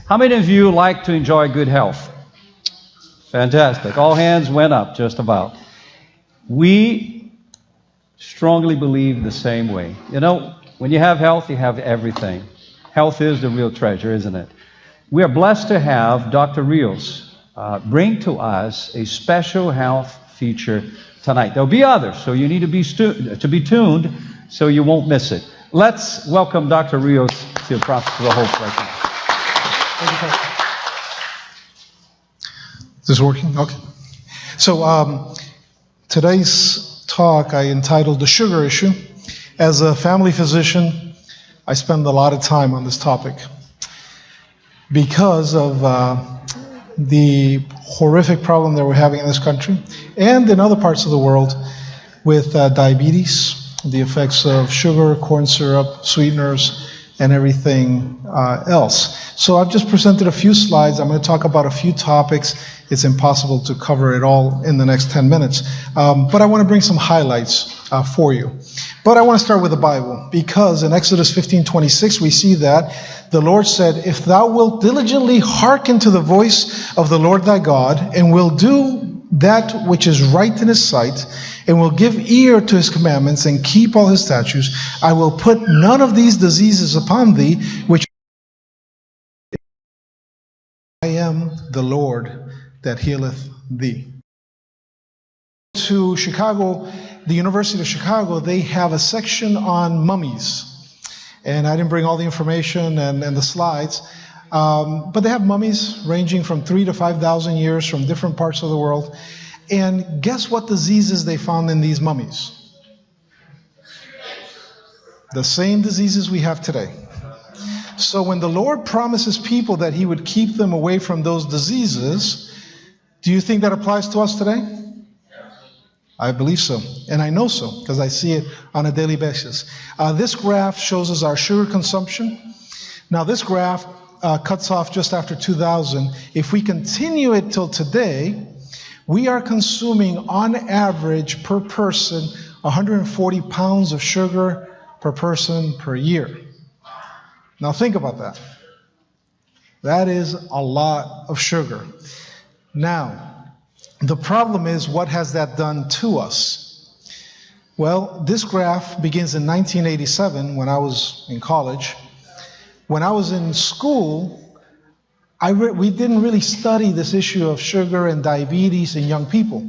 How many of you like to enjoy good health? Fantastic. All hands went up, just about. We strongly believe the same way. You know, when you have health, you have everything. Health is the real treasure, isn't it? We are blessed to have Dr. Rios bring to us a special health feature tonight. There'll be others, so you need to be tuned so you won't miss it. Let's welcome Dr. Rios to Prophets of the Hope right now. Is this working? Okay. So today's talk I entitled The Sugar Issue. As a family physician, I spend a lot of time on this topic because of the horrific problem that we're having in this country and in other parts of the world with diabetes, the effects of sugar, corn syrup, sweeteners, and everything else. So I've just presented a few slides. I'm going to talk about a few topics. It's impossible to cover it all in the next 10 minutes. But I want to bring some highlights for you. But I want to start with the Bible, because in Exodus 15:26 we see that the Lord said, "If thou wilt diligently hearken to the voice of the Lord thy God, and will do that which is right in his sight, and will give ear to his commandments, and keep all his statutes, I will put none of these diseases upon thee, which I am the Lord that healeth thee." To Chicago, the University of Chicago, they have a section on mummies. And I didn't bring all the information and the slides. But they have mummies ranging from 3,000 to 5,000 years from different parts of the world. And guess what diseases they found in these mummies? The same diseases we have today. So when the Lord promises people that he would keep them away from those diseases, do you think that applies to us today? I believe so, and I know so, because I see it on a daily basis. This graph shows us our sugar consumption. Now this graph cuts off just after 2000. If we continue it till today, we are consuming on average per person 140 pounds of sugar per person per year. Now think about that. That is a lot of sugar. Now, the problem is, what has that done to us? Well, this graph begins in 1987 when I was in college. When I was in school, we didn't really study this issue of sugar and diabetes in young people.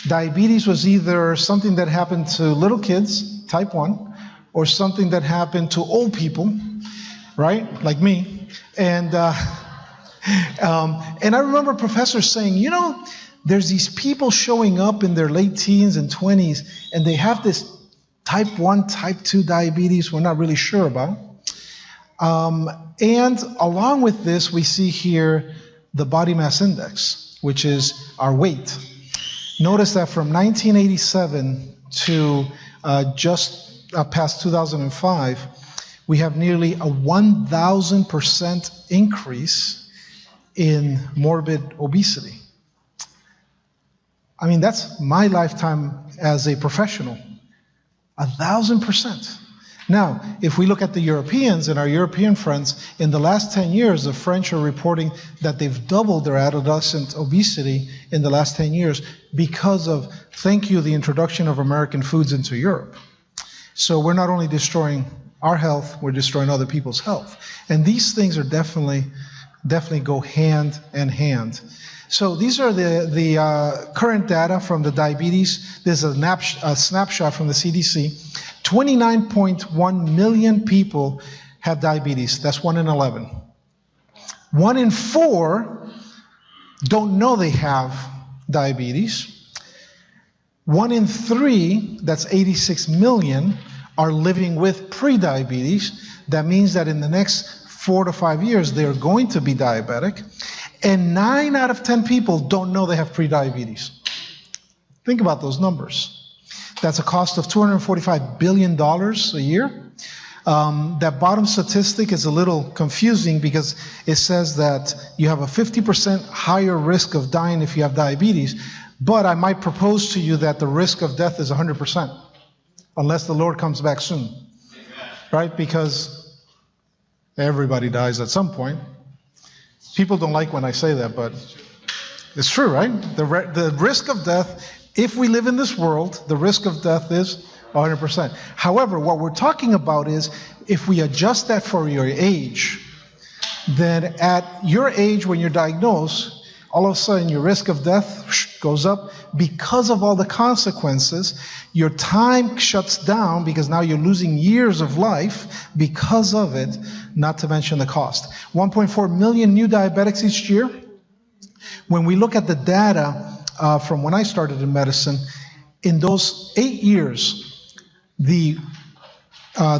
Diabetes was either something that happened to little kids, type 1, or something that happened to old people, right, like me. And I remember professors saying, you know, there's these people showing up in their late teens and 20s, and they have this type 1, type 2 diabetes we're not really sure about. And along with this, we see here the body mass index, which is our weight. Notice that from 1987 to just past 2005, we have nearly a 1,000% increase in morbid obesity. I mean, that's my lifetime as a professional. 1,000%. Now, if we look at the Europeans and our European friends, in the last 10 years, the French are reporting that they've doubled their adolescent obesity in the last 10 years because of, thank you, the introduction of American foods into Europe. So we're not only destroying our health, we're destroying other people's health. And these things are definitely go hand in hand. So these are the current data from the diabetes. This is a snapshot from the CDC. 29.1 million people have diabetes. That's 1 in 11. 1 in 4 don't know they have diabetes. 1 in 3, that's 86 million, are living with pre-diabetes. That means that in the next 4 to 5 years, they're going to be diabetic. And 9 out of 10 people don't know they have prediabetes. Think about those numbers. That's a cost of $245 billion a year. That bottom statistic is a little confusing because it says that you have a 50% higher risk of dying if you have diabetes. But I might propose to you that the risk of death is 100%, unless the Lord comes back soon. Right? Because everybody dies at some point. People don't like when I say that, but it's true, right? The risk of death, if we live in this world, the risk of death is 100%. However, what we're talking about is if we adjust that for your age, then at your age when you're diagnosed, all of a sudden your risk of death goes up because of all the consequences. Your time shuts down because now you're losing years of life because of it, not to mention the cost. 1.4 million new diabetics each year. When we look at the data from when I started in medicine, in those 8 years, the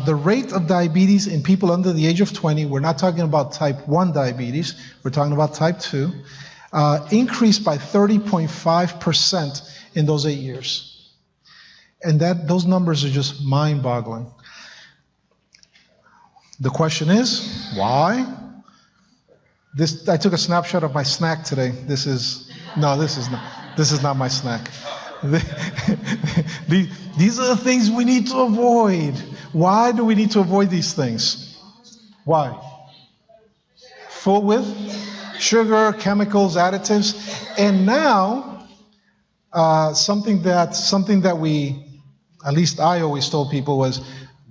rate of diabetes in people under the age of 20, we're not talking about type 1 diabetes, we're talking about type 2, increased by 30.5% in those 8 years. And those numbers are just mind-boggling. The question is, why? I took a snapshot of my snack today. This is not my snack. These are the things we need to avoid. Why do we need to avoid these things? Why? Full with sugar, chemicals, additives, and now something that we, at least I always told people was,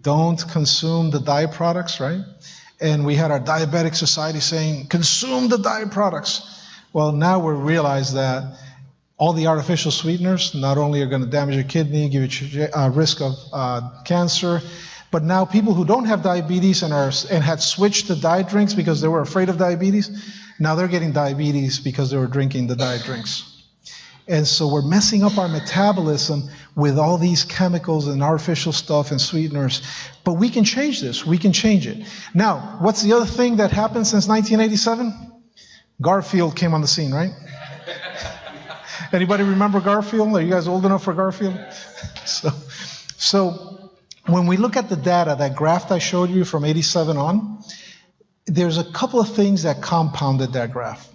don't consume the diet products, right? And we had our diabetic society saying, consume the diet products. Well, now we realize that all the artificial sweeteners not only are going to damage your kidney, give you a risk of cancer, but now people who don't have diabetes and had switched to diet drinks because they were afraid of diabetes, now they're getting diabetes because they were drinking the diet drinks. And so we're messing up our metabolism with all these chemicals and artificial stuff and sweeteners. But we can change this. We can change it. Now, what's the other thing that happened since 1987? Garfield came on the scene, right? Anybody remember Garfield? Are you guys old enough for Garfield? So when we look at the data, that graph I showed you from 87 on, there's a couple of things that compounded that graph.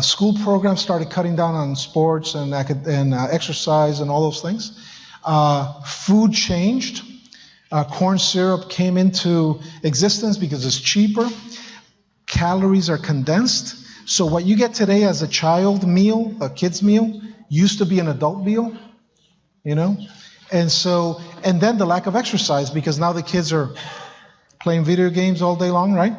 School programs started cutting down on sports and exercise and all those things. Food changed. Corn syrup came into existence because it's cheaper. Calories are condensed. So what you get today as a child meal, a kid's meal, used to be an adult meal, you know? And then the lack of exercise, because now the kids are playing video games all day long, right?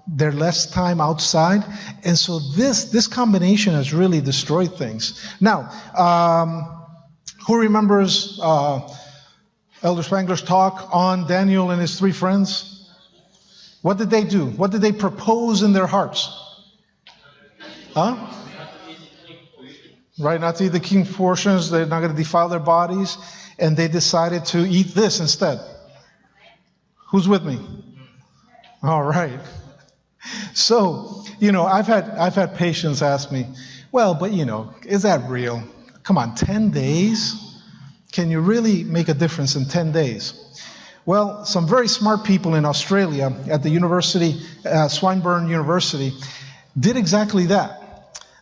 They're less time outside. And so this combination has really destroyed things. Now, who remembers Elder Spangler's talk on Daniel and his 3 friends? What did they do? What did they propose in their hearts? Huh? Right, not to eat the king's portions. They're not going to defile their bodies. And they decided to eat this instead. Who's with me? All right. So, I've had patients ask me, well, but is that real? Come on, 10 days? Can you really make a difference in 10 days? Well, some very smart people in Australia at the university, Swinburne University, did exactly that.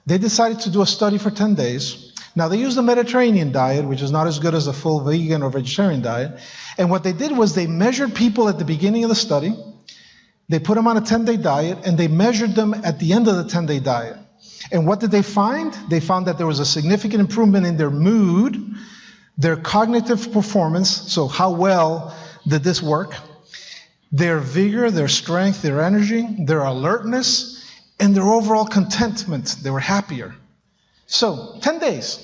They decided to do a study for 10 days. Now, they used the Mediterranean diet, which is not as good as a full vegan or vegetarian diet. And what they did was they measured people at the beginning of the study. They put them on a 10-day diet, and they measured them at the end of the 10-day diet. And what did they find? They found that there was a significant improvement in their mood, their cognitive performance, so how well did this work, their vigor, their strength, their energy, their alertness, and their overall contentment. They were happier. So, 10 days.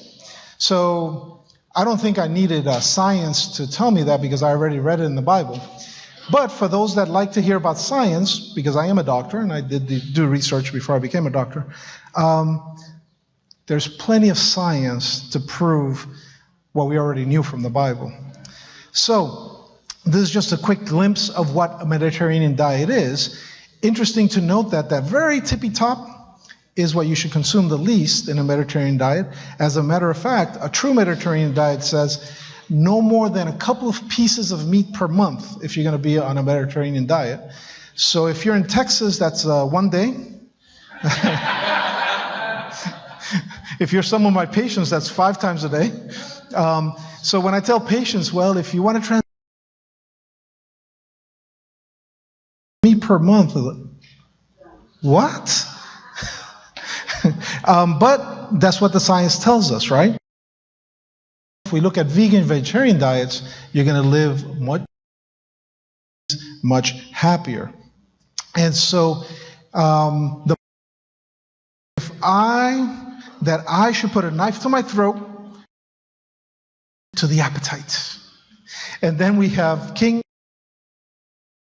So, I don't think I needed science to tell me that because I already read it in the Bible. But for those that like to hear about science, because I am a doctor and I did do research before I became a doctor, there's plenty of science to prove what we already knew from the Bible. So this is just a quick glimpse of what a Mediterranean diet is. Interesting to note that very tippy top is what you should consume the least in a Mediterranean diet. As a matter of fact, a true Mediterranean diet says no more than a couple of pieces of meat per month if you're going to be on a Mediterranean diet. So if you're in Texas, that's 1 day. If you're some of my patients, that's 5 times a day. So when I tell patients, well, if you want to meat per month, what? But that's what the science tells us, right? If we look at vegan, vegetarian diets, you're going to live much happier. And so, if I should put a knife to my throat, to the appetite. And then we have King,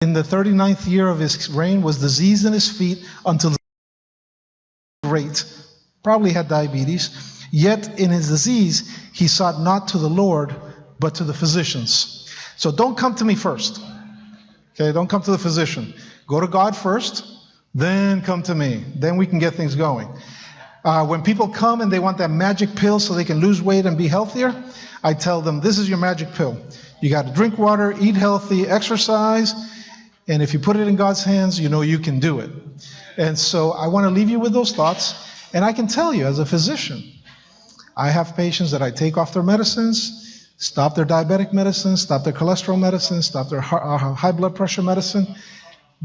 in the 39th year of his reign, was diseased in his feet until great, probably had diabetes. Yet in his disease, he sought not to the Lord, but to the physicians. So don't come to me first. Okay, don't come to the physician. Go to God first, then come to me. Then we can get things going. When people come and they want that magic pill so they can lose weight and be healthier, I tell them, this is your magic pill. You got to drink water, eat healthy, exercise, and if you put it in God's hands, you know you can do it. And so I want to leave you with those thoughts. And I can tell you, as a physician, I have patients that I take off their medicines, stop their diabetic medicine, stop their cholesterol medicine, stop their high blood pressure medicine,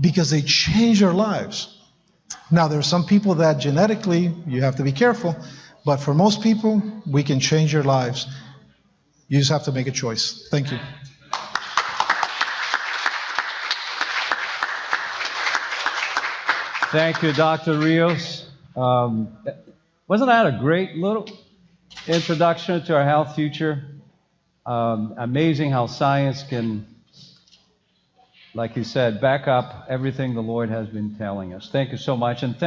because they change their lives. Now, there are some people that genetically, you have to be careful, but for most people, we can change your lives. You just have to make a choice. Thank you. Thank you, Dr. Rios. Wasn't that a great little introduction to our health future? Amazing how science can, like you said, back up everything the Lord has been telling us. Thank you so much. And